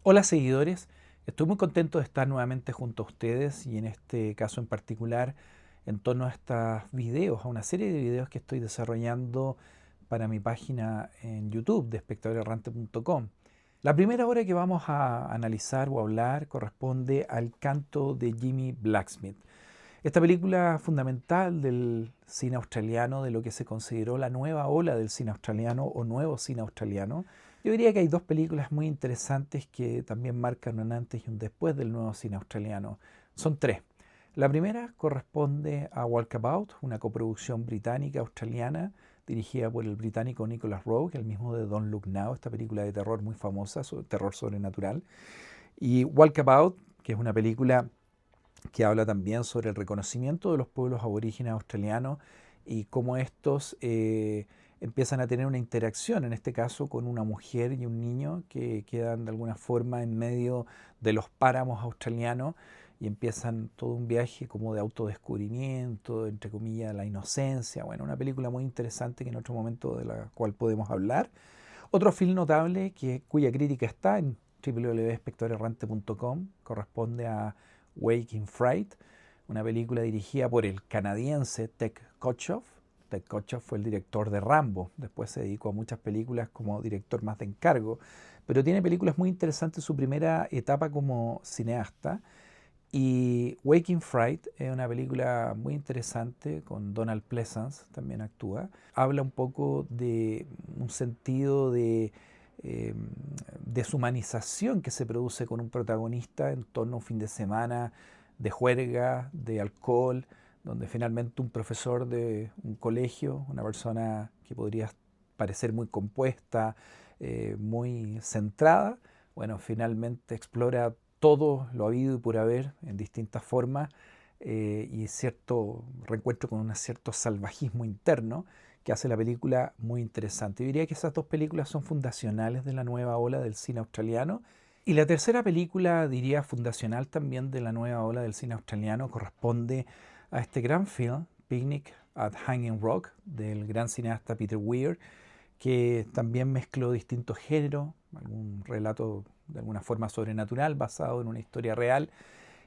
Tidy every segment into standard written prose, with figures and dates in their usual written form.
Hola seguidores, estoy muy contento de estar nuevamente junto a ustedes y en este caso en particular en torno a estos videos, a una serie de videos que estoy desarrollando para mi página en YouTube de espectadorerrante.com. La primera obra que vamos a analizar o hablar corresponde al Canto de Jimmy Blacksmith. Esta película fundamental del cine australiano, de lo que se consideró la nueva ola del cine australiano o nuevo cine australiano. Yo diría que hay dos películas muy interesantes que también marcan un antes y un después del nuevo cine australiano. Son tres. La primera corresponde a Walkabout, una coproducción británica-australiana dirigida por el británico Nicholas Roeg, el mismo de Don't Look Now, esta película de terror muy famosa, terror sobrenatural. Y Walkabout, que es una película que habla también sobre el reconocimiento de los pueblos aborígenes australianos y cómo estos empiezan a tener una interacción, en este caso con una mujer y un niño que quedan de alguna forma en medio de los páramos australianos y empiezan todo un viaje como de autodescubrimiento, entre comillas, la inocencia. Bueno, una película muy interesante que en otro momento de la cual podemos hablar. Otro film notable cuya crítica está en www.espectadorerrante.com corresponde a Waking Fright, una película dirigida por el canadiense Tek Kotcheff. Tek Kotcheff fue el director de Rambo, después se dedicó a muchas películas como director más de encargo, pero tiene películas muy interesantes en su primera etapa como cineasta. Y Waking Fright es una película muy interesante con Donald Pleasence, también actúa. Habla un poco de un sentido de eh, deshumanización que se produce con un protagonista en torno a un fin de semana de juerga, de alcohol, donde finalmente un profesor de un colegio, una persona que podría parecer muy compuesta, muy centrada, bueno, finalmente explora todo lo habido y por haber en distintas formas y cierto reencuentro con un cierto salvajismo interno que hace la película muy interesante. Yo diría que esas dos películas son fundacionales de la nueva ola del cine australiano. Y la tercera película, diría, fundacional también de la nueva ola del cine australiano corresponde a este gran film, Picnic at Hanging Rock, del gran cineasta Peter Weir, que también mezcló distintos géneros, algún relato de alguna forma sobrenatural basado en una historia real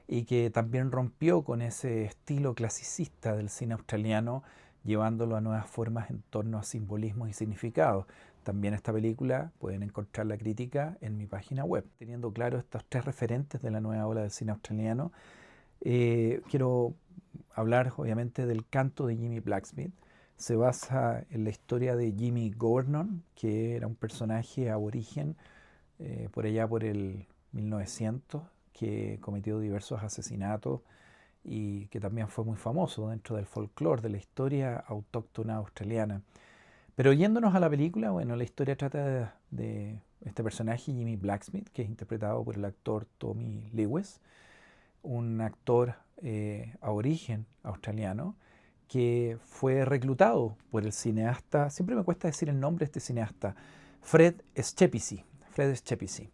y que también rompió con ese estilo clasicista del cine australiano, llevándolo a nuevas formas en torno a simbolismos y significados. También esta película pueden encontrar la crítica en mi página web. Teniendo claro estos tres referentes de la nueva ola del cine australiano, quiero hablar obviamente del Canto de Jimmy Blacksmith. Se basa en la historia de Jimmy Gordon, que era un personaje aborigen por allá por el 1900, que cometió diversos asesinatos y que también fue muy famoso dentro del folclore, de la historia autóctona australiana. Pero yéndonos a la película, bueno, la historia trata de este personaje, Jimmy Blacksmith, que es interpretado por el actor Tommy Lewis, un actor aborigen australiano que fue reclutado por el cineasta, siempre me cuesta decir el nombre de este cineasta, Fred Schepisi. Fred Schepisi.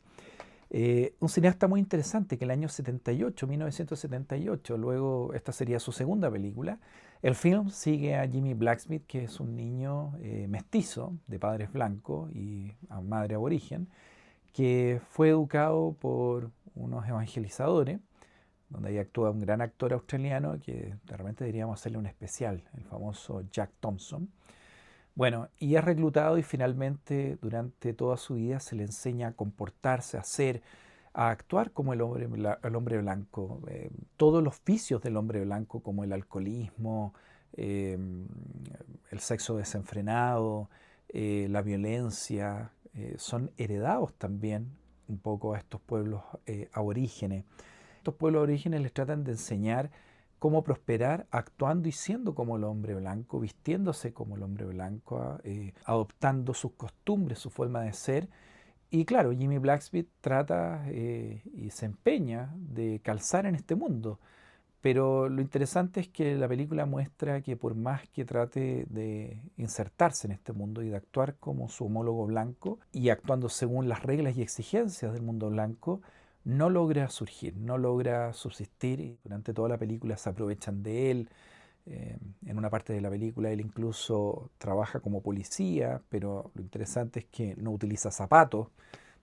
Un cineasta muy interesante que el año 78, 1978, luego esta sería su segunda película. El film sigue a Jimmy Blacksmith, que es un niño mestizo de padres blancos y a madre aborigen, que fue educado por unos evangelizadores, donde ahí actúa un gran actor australiano que de repente diríamos hacerle un especial, el famoso Jack Thompson. Bueno, y es reclutado y finalmente durante toda su vida se le enseña a comportarse, a ser, a actuar como el hombre blanco. Todos los vicios del hombre blanco, como el alcoholismo, eh, el sexo desenfrenado, la violencia, son heredados también un poco a estos pueblos aborígenes. Estos pueblos aborígenes les tratan de enseñar cómo prosperar actuando y siendo como el hombre blanco, vistiéndose como el hombre blanco, adoptando sus costumbres, su forma de ser. Y claro, Jimmy Blacksmith trata y se empeña de calzar en este mundo. Pero lo interesante es que la película muestra que por más que trate de insertarse en este mundo y de actuar como su homólogo blanco y actuando según las reglas y exigencias del mundo blanco, no logra surgir, no logra subsistir y durante toda la película se aprovechan de él. En una parte de la película él incluso trabaja como policía, pero lo interesante es que no utiliza zapatos,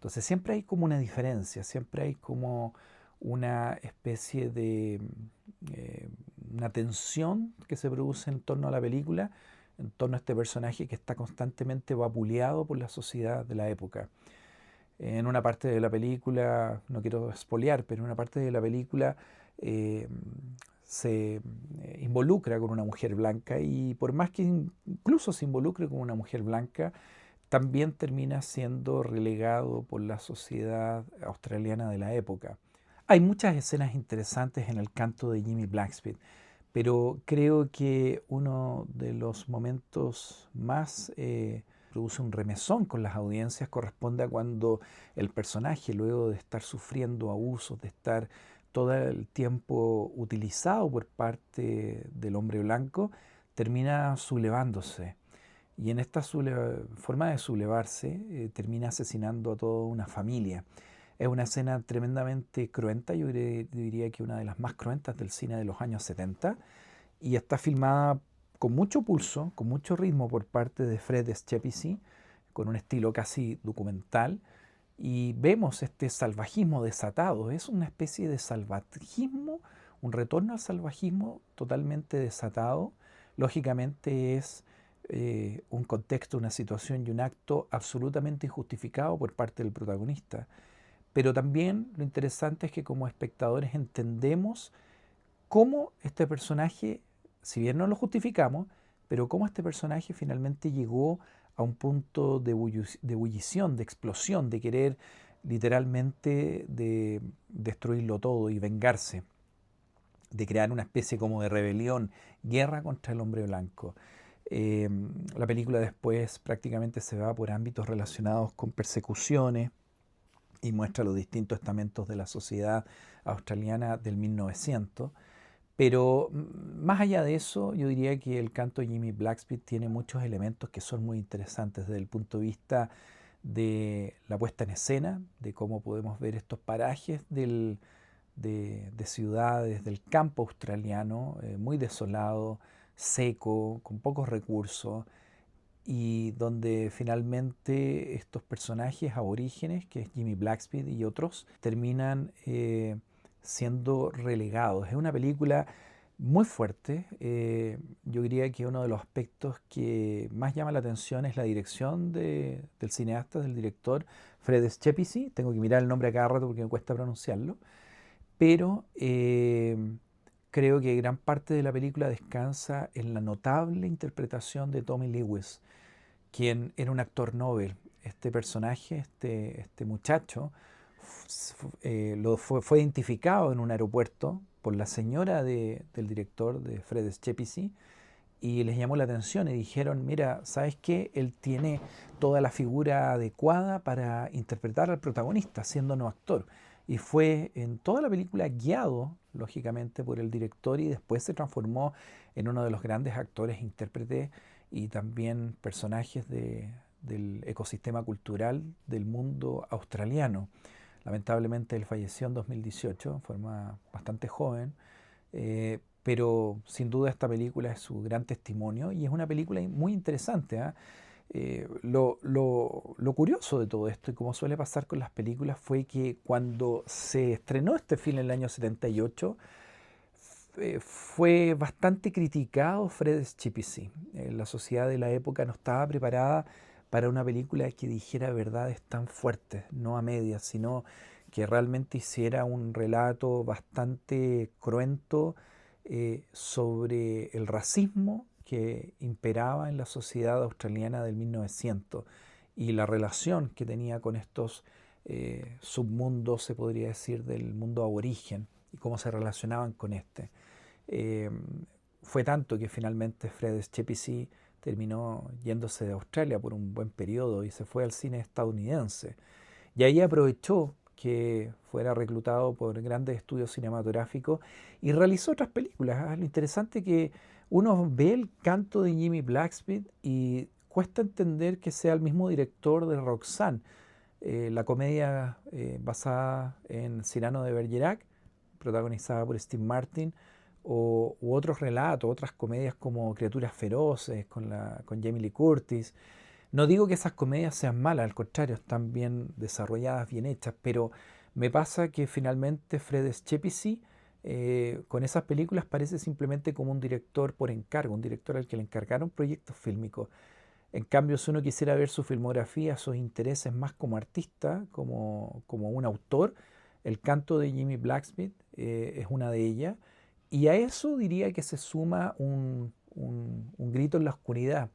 Entonces siempre hay como una diferencia, siempre hay como una especie de eh, una tensión que se produce en torno a la película, en torno a este personaje que está constantemente vapuleado por la sociedad de la época. En una parte de la película, no quiero espolear, pero en una parte de la película eh, se involucra con una mujer blanca y por más que incluso se involucre con una mujer blanca, también termina siendo relegado por la sociedad australiana de la época. Hay muchas escenas interesantes en el canto de Jimmy Blacksmith, pero creo que uno de los momentos más produce un remesón con las audiencias corresponde a cuando el personaje, luego de estar sufriendo abusos, de estar todo el tiempo utilizado por parte del hombre blanco, termina sublevándose. Y en esta forma de sublevarse termina asesinando a toda una familia. Es una escena tremendamente cruenta, diría que una de las más cruentas del cine de los años 70, y está filmada con mucho pulso, con mucho ritmo por parte de Fred Schepisi, con un estilo casi documental, y vemos este salvajismo desatado. Es una especie de salvajismo, un retorno al salvajismo totalmente desatado. Lógicamente es un contexto, una situación y un acto absolutamente injustificado por parte del protagonista. Pero también lo interesante es que como espectadores entendemos cómo este personaje, si bien no lo justificamos, pero cómo este personaje finalmente llegó a un punto de ebullición, de explosión, de querer literalmente de destruirlo todo y vengarse, de crear una especie como de rebelión, guerra contra el hombre blanco. Eh, la película después prácticamente se va por ámbitos relacionados con persecuciones y muestra los distintos estamentos de la sociedad australiana del 1900. Pero más allá de eso, yo diría que el canto de Jimmy Blacksmith tiene muchos elementos que son muy interesantes desde el punto de vista de la puesta en escena, de cómo podemos ver estos parajes de ciudades, del campo australiano, muy desolado, seco, con pocos recursos, y donde finalmente estos personajes aborígenes, que es Jimmy Blacksmith y otros, terminan siendo relegados. Es una película muy fuerte. Yo diría que uno de los aspectos que más llama la atención es la dirección del cineasta, del director Fred Schepisi. Tengo que mirar el nombre a cada rato porque me cuesta pronunciarlo. Pero creo que gran parte de la película descansa en la notable interpretación de Tommy Lewis, quien era un actor Nobel. Este personaje, este muchacho, fue identificado en un aeropuerto por la señora del director, de Fred Schepisi, y les llamó la atención y dijeron, mira, ¿sabes qué? Él tiene toda la figura adecuada para interpretar al protagonista, siendo no actor. Y fue en toda la película guiado, lógicamente, por el director y después se transformó en uno de los grandes actores, intérpretes y también personajes del ecosistema cultural del mundo australiano. Lamentablemente él falleció en 2018, de forma bastante joven, pero sin duda esta película es su gran testimonio y es una película muy interesante. ¿Eh? Lo curioso de todo esto, y como suele pasar con las películas, fue que cuando se estrenó este film en el año 78, fue bastante criticado Fred Schepisi. La sociedad de la época no estaba preparada para una película que dijera verdades tan fuertes, no a medias, sino que realmente hiciera un relato bastante cruento sobre el racismo que imperaba en la sociedad australiana del 1900 y la relación que tenía con estos submundos, se podría decir, del mundo aborigen y cómo se relacionaban con este. Eh, Fue tanto que finalmente Fred Schepisi terminó yéndose de Australia por un buen periodo y se fue al cine estadounidense. Y ahí aprovechó que fuera reclutado por grandes estudios cinematográficos y realizó otras películas. ¿Ah? Lo interesante es que uno ve el canto de Jimmy Blacksmith y cuesta entender que sea el mismo director de Roxanne, la comedia basada en Cyrano de Bergerac, protagonizada por Steve Martin, u otros relatos, otras comedias como Criaturas Feroces con Jamie Lee Curtis. No digo que esas comedias sean malas, al contrario, están bien desarrolladas, bien hechas, pero me pasa que finalmente Fred Schepisi con esas películas parece simplemente como un director por encargo, un director al que le encargaron proyectos fílmicos. En cambio, si uno quisiera ver su filmografía, sus intereses más como artista, como un autor, El canto de Jimmy Blacksmith es una de ellas. Y a eso diría que se suma un grito en la oscuridad.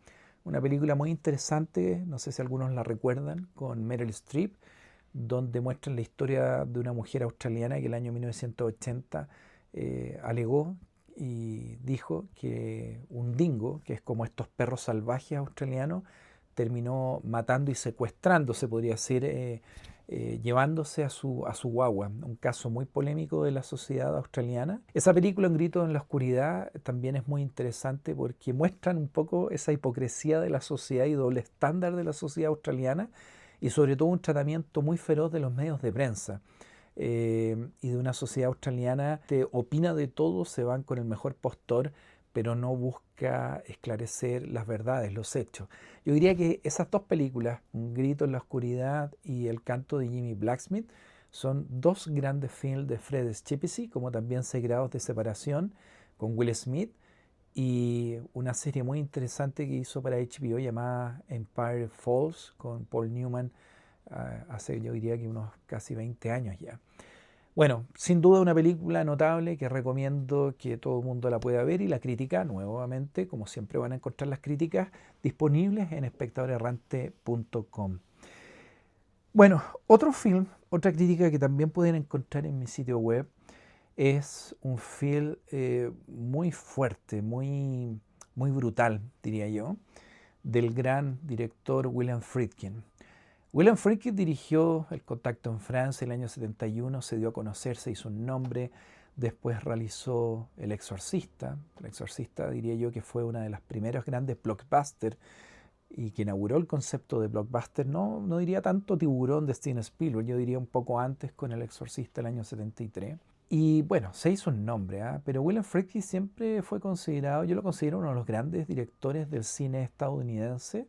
Una película muy interesante, no sé si algunos la recuerdan, con Meryl Streep, donde muestran la historia de una mujer australiana que el año 1980 alegó y dijo que un dingo, que es como estos perros salvajes australianos, terminó matando y secuestrando, se podría decir, llevándose a su guagua. Un caso muy polémico de la sociedad australiana. Esa película, Un grito en la oscuridad, también es muy interesante porque muestran un poco esa hipocresía de la sociedad y doble estándar de la sociedad australiana y sobre todo un tratamiento muy feroz de los medios de prensa y de una sociedad australiana que opina de todo, se van con el mejor postor, pero no busca esclarecer las verdades, los hechos. Yo diría que esas dos películas, Un grito en la oscuridad y El canto de Jimmy Blacksmith, son dos grandes films de Fred Schepisi, como también Seis grados de separación con Will Smith y una serie muy interesante que hizo para HBO llamada Empire Falls con Paul Newman hace yo diría que unos casi 20 años ya. Bueno, sin duda una película notable que recomiendo que todo el mundo la pueda ver y la crítica, nuevamente, como siempre van a encontrar las críticas disponibles en espectadorerrante.com. Bueno, otro film, otra crítica que también pueden encontrar en mi sitio web es un film muy fuerte, muy brutal, diría yo, del gran director William Friedkin. William Friedkin dirigió El Contacto en Francia el año 71, se dio a conocer, se hizo un nombre, después realizó El Exorcista. El Exorcista diría yo que fue una de las primeras grandes blockbusters y que inauguró el concepto de blockbuster, no diría tanto Tiburón de Steven Spielberg, yo diría un poco antes con El Exorcista el año 73. Y bueno, se hizo un nombre, ¿eh? Pero William Friedkin siempre fue considerado, yo lo considero uno de los grandes directores del cine estadounidense,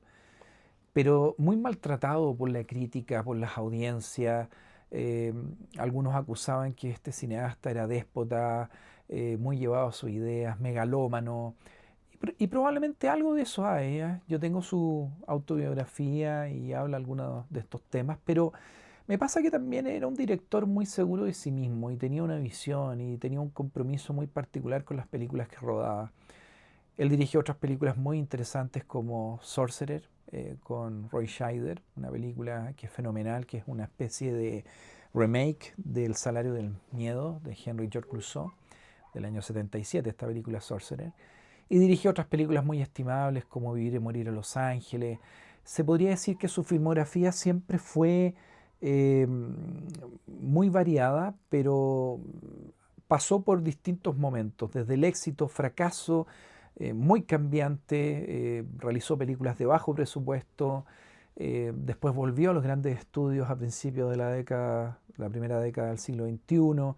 pero muy maltratado por la crítica, por las audiencias. Eh, Algunos acusaban que este cineasta era déspota, muy llevado a sus ideas, megalómano, y probablemente algo de eso hay. Yo tengo su autobiografía y habla algunos de estos temas, pero me pasa que también era un director muy seguro de sí mismo y tenía una visión y tenía un compromiso muy particular con las películas que rodaba. Él dirigió otras películas muy interesantes como Sorcerer con Roy Scheider, una película que es fenomenal, que es una especie de remake del Salario del Miedo de Henry George Clouzot del año 77, esta película Sorcerer. Y dirigió otras películas muy estimables como Vivir y Morir en Los Ángeles. Se podría decir que su filmografía siempre fue eh, muy variada, pero pasó por distintos momentos, desde el éxito, fracaso, muy cambiante, realizó películas de bajo presupuesto, después volvió a los grandes estudios a principios de la primera década del siglo XXI,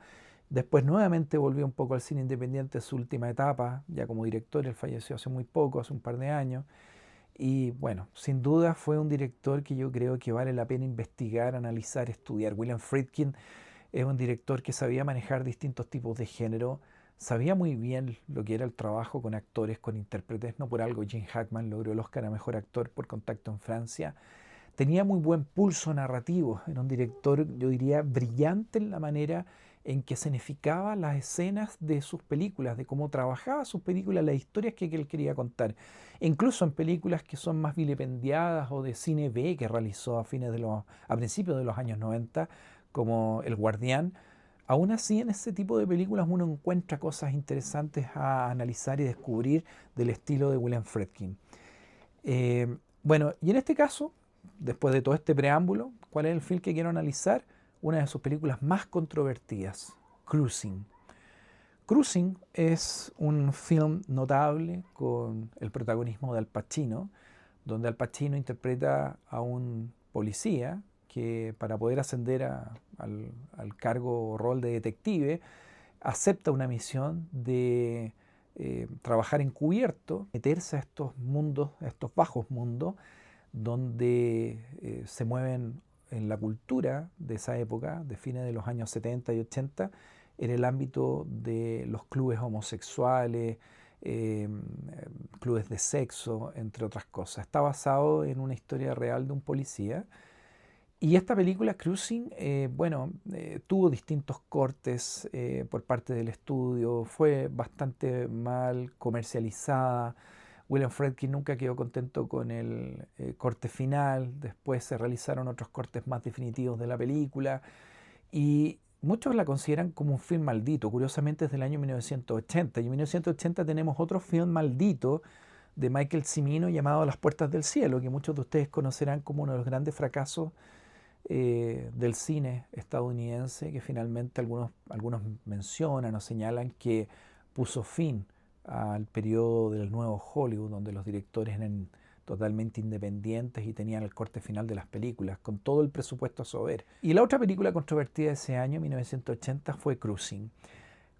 después nuevamente volvió un poco al cine independiente en su última etapa, ya como director, él falleció hace muy poco, hace un par de años, y bueno, sin duda fue un director que yo creo que vale la pena investigar, analizar, estudiar. William Friedkin es un director que sabía manejar distintos tipos de género, sabía muy bien lo que era el trabajo con actores, con intérpretes, no por algo Gene Hackman logró el Oscar a Mejor Actor por Contacto en Francia. Tenía muy buen pulso narrativo, era un director, yo diría, brillante en la manera en que escenificaba las escenas de sus películas, de cómo trabajaba sus películas, las historias que él quería contar. E incluso en películas que son más vilipendiadas o de cine B que realizó a principios de los años 90, como El Guardián, aún así en ese tipo de películas uno encuentra cosas interesantes a analizar y descubrir del estilo de William Friedkin. Bueno, y en este caso, después de todo este preámbulo, ¿cuál es el film que quiero analizar? Una de sus películas más controvertidas, Cruising. Cruising es un film notable con el protagonismo de Al Pacino, donde Al Pacino interpreta a un policía que para poder ascender al cargo o rol de detective acepta una misión de trabajar encubierto, meterse a estos mundos, a estos bajos mundos, donde se mueven en la cultura de esa época, de fines de los años 70 y 80, en el ámbito de los clubes homosexuales, eh, clubes de sexo, entre otras cosas. Está basado en una historia real de un policía. Y esta película, Cruising, tuvo distintos cortes por parte del estudio, fue bastante mal comercializada. William Friedkin nunca quedó contento con el corte final, después se realizaron otros cortes más definitivos de la película y muchos la consideran como un film maldito. Curiosamente es del año 1980 y en 1980 tenemos otro film maldito de Michael Cimino llamado Las Puertas del Cielo, que muchos de ustedes conocerán como uno de los grandes fracasos del cine estadounidense, que finalmente algunos mencionan o señalan que puso fin al periodo del nuevo Hollywood, donde los directores eran totalmente independientes y tenían el corte final de las películas, con todo el presupuesto a su haber. Y la otra película controvertida de ese año, 1980, fue Cruising.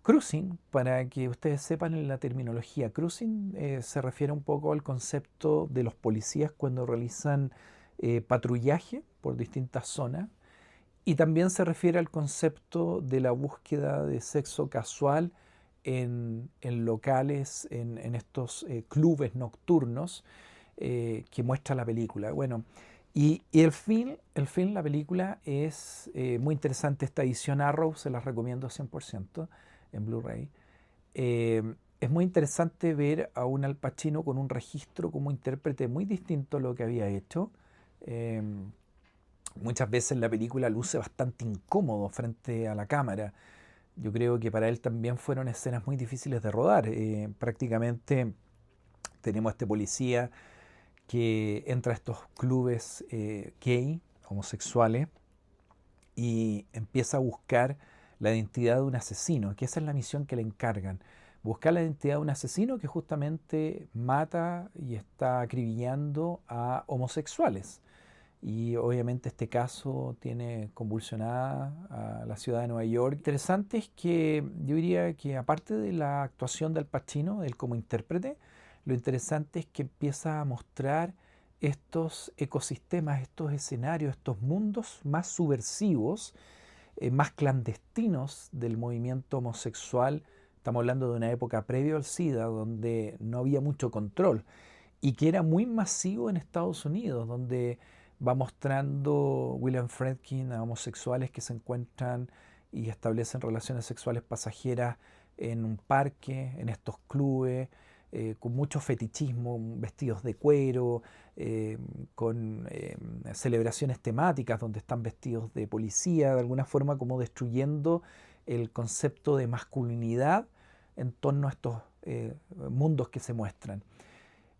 Cruising, para que ustedes sepan en la terminología, cruising se refiere un poco al concepto de los policías cuando realizan patrullaje por distintas zonas y también se refiere al concepto de la búsqueda de sexo casual en locales, en estos clubes nocturnos que muestra la película. Bueno, y el film, la película es muy interesante. Esta edición Arrow se las recomiendo 100% en Blu-ray. Es muy interesante ver a un Al Pacino con un registro como intérprete muy distinto a lo que había hecho. Eh, Muchas veces la película luce bastante incómodo frente a la cámara. Yo creo que para él también fueron escenas muy difíciles de rodar. Prácticamente tenemos a este policía que entra a estos clubes gay, homosexuales, y empieza a buscar la identidad de un asesino, que esa es la misión que le encargan. Buscar la identidad de un asesino que justamente mata y está acribillando a homosexuales. Y obviamente este caso tiene convulsionada a la ciudad de Nueva York. Interesante es que yo diría que aparte de la actuación de Al Pacino, él como intérprete, lo interesante es que empieza a mostrar estos ecosistemas, estos escenarios, estos mundos más subversivos, más clandestinos del movimiento homosexual. Estamos hablando de una época previo al SIDA, donde no había mucho control y que era muy masivo en Estados Unidos, donde va mostrando William Friedkin a homosexuales que se encuentran y establecen relaciones sexuales pasajeras en un parque, en estos clubes, con mucho fetichismo, vestidos de cuero, eh, con celebraciones temáticas donde están vestidos de policía, de alguna forma como destruyendo el concepto de masculinidad en torno a estos mundos que se muestran.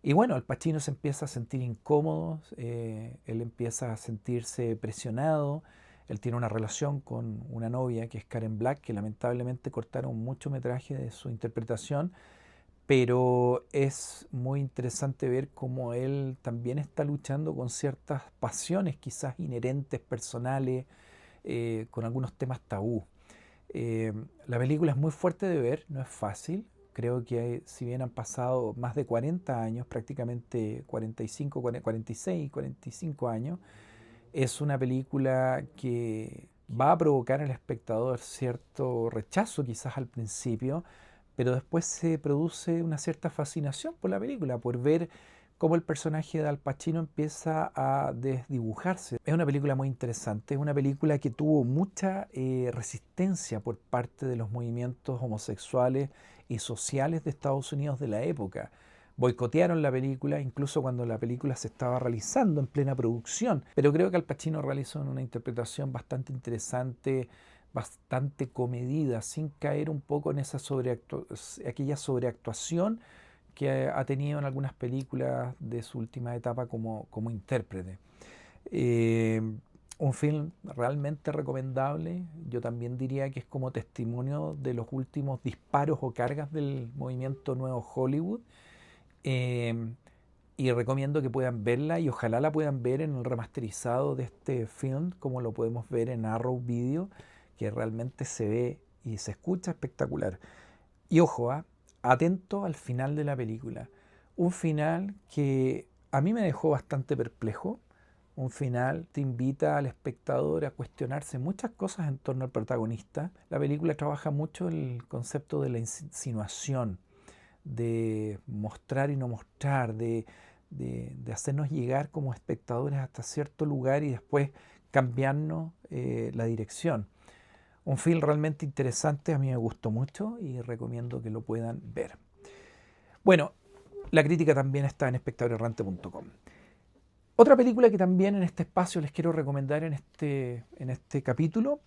Y bueno, Al Pacino se empieza a sentir incómodo, él empieza a sentirse presionado, él tiene una relación con una novia que es Karen Black, que lamentablemente cortaron mucho metraje de su interpretación, pero es muy interesante ver cómo él también está luchando con ciertas pasiones quizás inherentes, personales, con algunos temas tabú. La película es muy fuerte de ver, no es fácil. Creo que si bien han pasado más de 40 años, prácticamente 45, 46, 45 años, es una película que va a provocar en el espectador cierto rechazo quizás al principio, pero después se produce una cierta fascinación por la película, por ver cómo el personaje de Al Pacino empieza a desdibujarse. Es una película muy interesante, es una película que tuvo mucha resistencia por parte de los movimientos homosexuales y sociales de Estados Unidos de la época. Boicotearon la película incluso cuando la película se estaba realizando en plena producción, pero creo que Al Pacino realizó una interpretación bastante interesante, bastante comedida, sin caer un poco en esa aquella sobreactuación que ha tenido en algunas películas de su última etapa como intérprete. Eh, un film realmente recomendable. Yo también diría que es como testimonio de los últimos disparos o cargas del movimiento Nuevo Hollywood. Eh, y recomiendo que puedan verla y ojalá la puedan ver en el remasterizado de este film, como lo podemos ver en Arrow Video, que realmente se ve y se escucha espectacular. Y ojo, atento al final de la película. Un final que a mí me dejó bastante perplejo. Un final te invita al espectador a cuestionarse muchas cosas en torno al protagonista. La película trabaja mucho el concepto de la insinuación, de mostrar y no mostrar, de hacernos llegar como espectadores hasta cierto lugar y después cambiarnos la dirección. Un film realmente interesante, a mí me gustó mucho y recomiendo que lo puedan ver. Bueno, la crítica también está en espectadorerrante.com. Otra película que también en este espacio les quiero recomendar en este capítulo.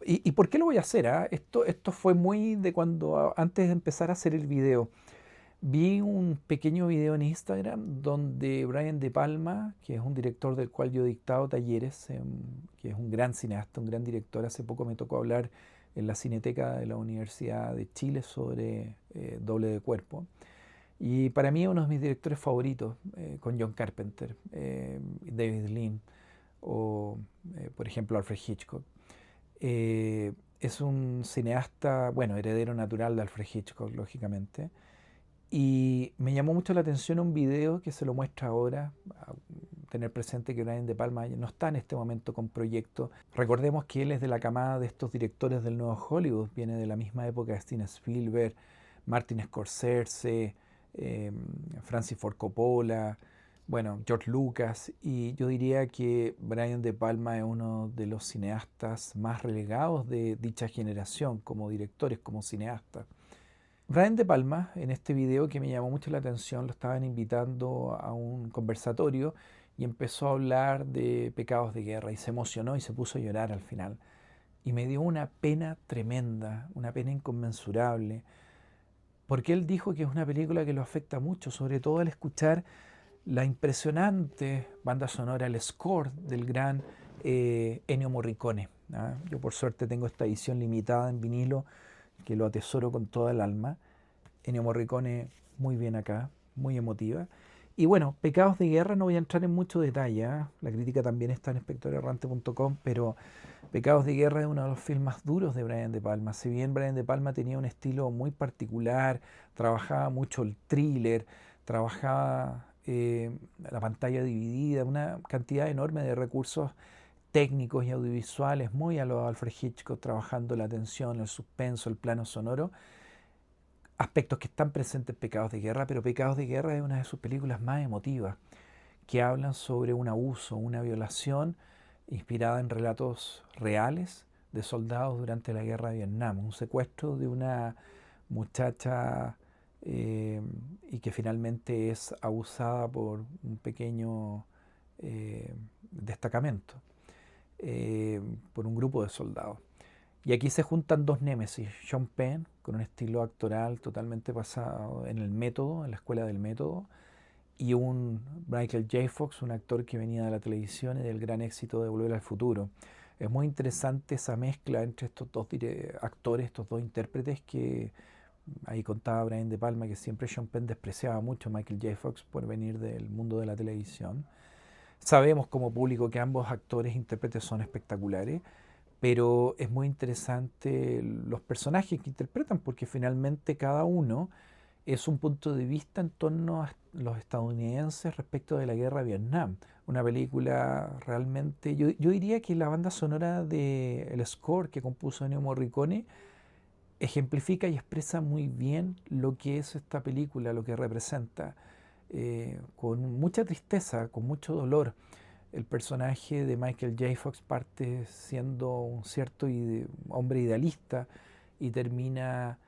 ¿Y por qué lo voy a hacer? Esto fue muy de cuando, antes de empezar a hacer el video, vi un pequeño video en Instagram donde Brian De Palma, que es un director del cual yo he dictado talleres, que es un gran cineasta, un gran director, hace poco me tocó hablar en la Cineteca de la Universidad de Chile sobre Doble de Cuerpo. Y para mí uno de mis directores favoritos, con John Carpenter, David Lean o, por ejemplo, Alfred Hitchcock. Es un cineasta, bueno, heredero natural de Alfred Hitchcock, lógicamente. Y me llamó mucho la atención un video que se lo muestra ahora, a tener presente que Brian De Palma no está en este momento con proyectos. Recordemos que él es de la camada de estos directores del nuevo Hollywood, viene de la misma época de Steven Spielberg, Martin Scorsese, Francis Ford Coppola, bueno, George Lucas, y yo diría que Brian De Palma es uno de los cineastas más relegados de dicha generación como directores, como cineastas. Brian De Palma, en este video que me llamó mucho la atención, lo estaban invitando a un conversatorio y empezó a hablar de pecados de guerra y se emocionó y se puso a llorar al final. Y me dio una pena tremenda, una pena inconmensurable, porque él dijo que es una película que lo afecta mucho, sobre todo al escuchar la impresionante banda sonora, el score del gran Ennio Morricone. Yo por suerte tengo esta edición limitada en vinilo que lo atesoro con toda el alma. Ennio Morricone muy bien acá, muy emotiva. Y bueno, Pecados de Guerra no voy a entrar en mucho detalle, la crítica también está en espectadorerrante.com, pero Pecados de Guerra es uno de los filmes más duros de Brian De Palma. Si bien Brian De Palma tenía un estilo muy particular, trabajaba mucho el thriller, trabajaba la pantalla dividida, una cantidad enorme de recursos técnicos y audiovisuales, muy a lo Alfred Hitchcock, trabajando la tensión, el suspenso, el plano sonoro, aspectos que están presentes en Pecados de Guerra, pero Pecados de Guerra es una de sus películas más emotivas, que hablan sobre un abuso, una violación inspirada en relatos reales de soldados durante la guerra de Vietnam, un secuestro de una muchacha y que finalmente es abusada por un pequeño destacamento, por un grupo de soldados. Y aquí se juntan dos némesis, Sean Penn, con un estilo actoral totalmente basado en el método, en la escuela del método, y un Michael J. Fox, un actor que venía de la televisión y del gran éxito de Volver al Futuro. Es muy interesante esa mezcla entre estos dos actores, estos dos intérpretes, que ahí contaba Brian De Palma que siempre Sean Penn despreciaba mucho a Michael J. Fox por venir del mundo de la televisión. Sabemos como público que ambos actores e intérpretes son espectaculares, pero es muy interesante los personajes que interpretan porque finalmente cada uno es un punto de vista en torno a los estadounidenses respecto de la guerra de Vietnam. Una película realmente, yo diría que la banda sonora del score que compuso Ennio Morricone ejemplifica y expresa muy bien lo que es esta película, lo que representa, con mucha tristeza, con mucho dolor. El personaje de Michael J. Fox parte siendo un cierto hombre idealista y termina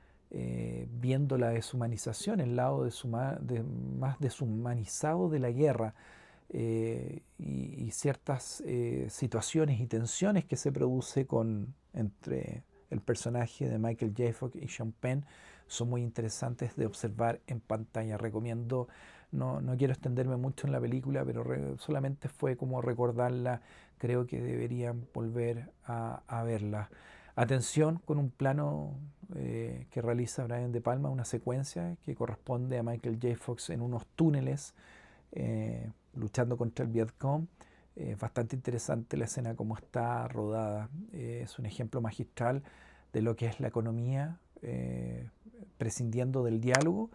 viendo la deshumanización, el lado más deshumanizado de la guerra, y ciertas situaciones y tensiones que se produce entre el personaje de Michael J. Fox y Sean Penn son muy interesantes de observar en pantalla. Recomiendo, no quiero extenderme mucho en la película, pero solamente fue como recordarla. Creo que deberían volver a verla. Atención con un plano que realiza Brian De Palma, una secuencia que corresponde a Michael J. Fox en unos túneles luchando contra el Vietcong. Bastante interesante la escena como está rodada. Es un ejemplo magistral de lo que es la economía, prescindiendo del diálogo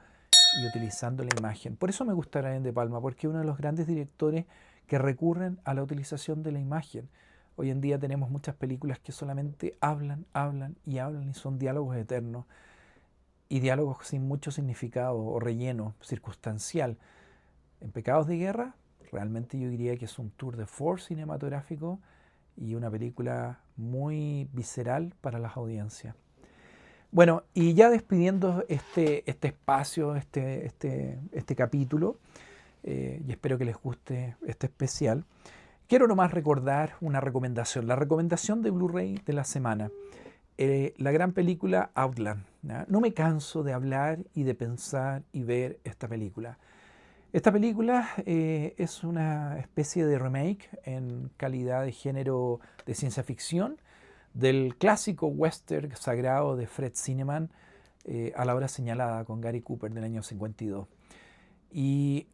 y utilizando la imagen. Por eso me gusta Brian De Palma, porque es uno de los grandes directores que recurren a la utilización de la imagen. Hoy en día tenemos muchas películas que solamente hablan, hablan y hablan y son diálogos eternos y diálogos sin mucho significado o relleno circunstancial. En Pecados de Guerra, realmente yo diría que es un tour de force cinematográfico y una película muy visceral para las audiencias. Bueno, y ya despidiendo este espacio, este capítulo, y espero que les guste este especial, quiero nomás recordar una recomendación, la recomendación de Blu-ray de la semana, la gran película Outland. ¿Ya? No me canso de hablar y de pensar y ver esta película. Esta película es una especie de remake en calidad de género de ciencia ficción del clásico western sagrado de Fred Zinnemann, A la hora señalada, con Gary Cooper del año 52. Y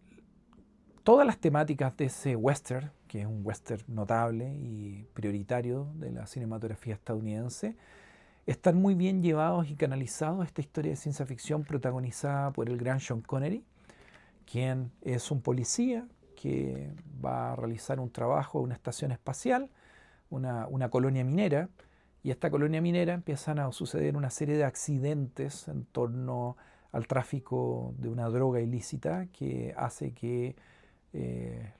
todas las temáticas de ese western, que es un western notable y prioritario de la cinematografía estadounidense, están muy bien llevados y canalizados a esta historia de ciencia ficción protagonizada por el gran Sean Connery, quien es un policía que va a realizar un trabajo en una estación espacial, una colonia minera, y esta colonia minera empiezan a suceder una serie de accidentes en torno al tráfico de una droga ilícita que hace que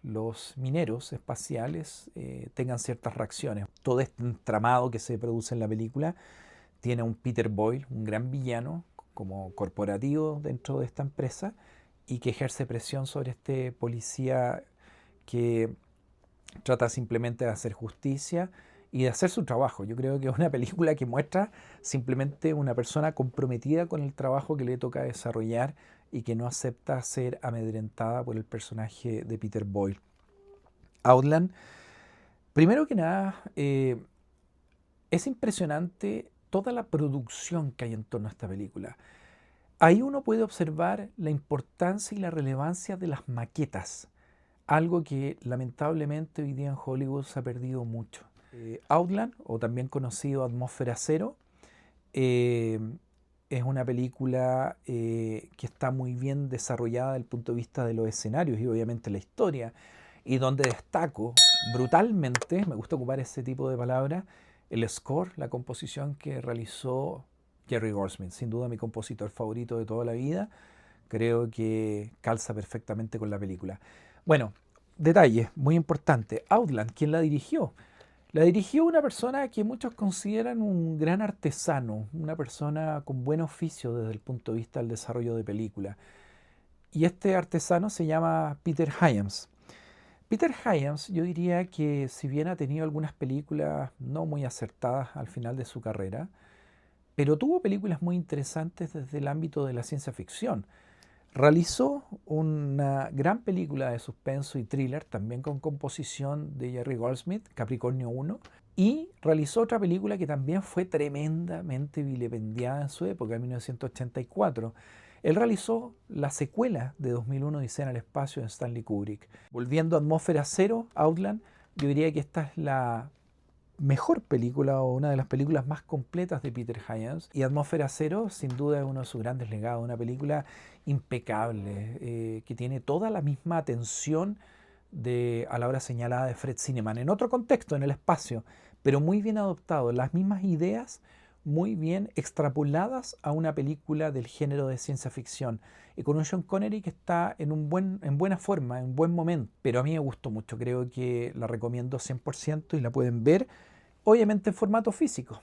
los mineros espaciales tengan ciertas reacciones. Todo este entramado que se produce en la película tiene un Peter Boyle, un gran villano como corporativo dentro de esta empresa y que ejerce presión sobre este policía que trata simplemente de hacer justicia y de hacer su trabajo. Yo creo que es una película que muestra simplemente una persona comprometida con el trabajo que le toca desarrollar y que no acepta ser amedrentada por el personaje de Peter Boyle. Outland, primero que nada, es impresionante toda la producción que hay en torno a esta película. Ahí uno puede observar la importancia y la relevancia de las maquetas, algo que lamentablemente hoy día en Hollywood se ha perdido mucho. Outland, o también conocido Atmósfera Cero, eh, es una película que está muy bien desarrollada desde el punto de vista de los escenarios y obviamente la historia, y donde destaco brutalmente, me gusta ocupar ese tipo de palabras, el score, la composición que realizó Jerry Goldsmith, sin duda mi compositor favorito de toda la vida. Creo que calza perfectamente con la película. Bueno, detalle muy importante. Outland, ¿quién la dirigió? La dirigió una persona que muchos consideran un gran artesano, una persona con buen oficio desde el punto de vista del desarrollo de películas. Y este artesano se llama Peter Hyams. Peter Hyams, yo diría que si bien ha tenido algunas películas no muy acertadas al final de su carrera, pero tuvo películas muy interesantes desde el ámbito de la ciencia ficción. Realizó una gran película de suspenso y thriller, también con composición de Jerry Goldsmith, Capricornio 1, y realizó otra película que también fue tremendamente vilipendiada en su época, en 1984. Él realizó la secuela de 2001 Odisea en el espacio de Stanley Kubrick. Volviendo a Atmósfera Cero, Outland, yo diría que esta es la mejor película o una de las películas más completas de Peter Hyams, y Atmósfera Cero sin duda es uno de sus grandes legados, una película impecable que tiene toda la misma atención de A la hora señalada de Fred Zinnemann, en otro contexto, en el espacio, pero muy bien adoptado, las mismas ideas muy bien extrapoladas a una película del género de ciencia ficción y con un Sean Connery que está en buena forma, en buen momento, pero a mí me gustó mucho, creo que la recomiendo 100% y la pueden ver obviamente en formato físico.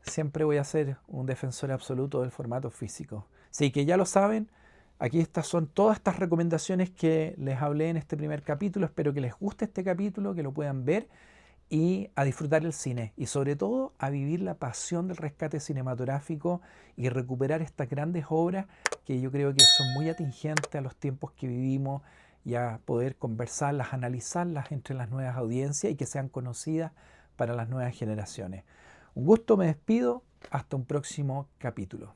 Siempre voy a ser un defensor absoluto del formato físico. Así que ya lo saben, aquí estas son todas estas recomendaciones que les hablé en este primer capítulo. Espero que les guste este capítulo, que lo puedan ver y a disfrutar el cine. Y sobre todo a vivir la pasión del rescate cinematográfico y recuperar estas grandes obras que yo creo que son muy atingentes a los tiempos que vivimos y a poder conversarlas, analizarlas entre las nuevas audiencias y que sean conocidas para las nuevas generaciones. Un gusto, me despido, hasta un próximo capítulo.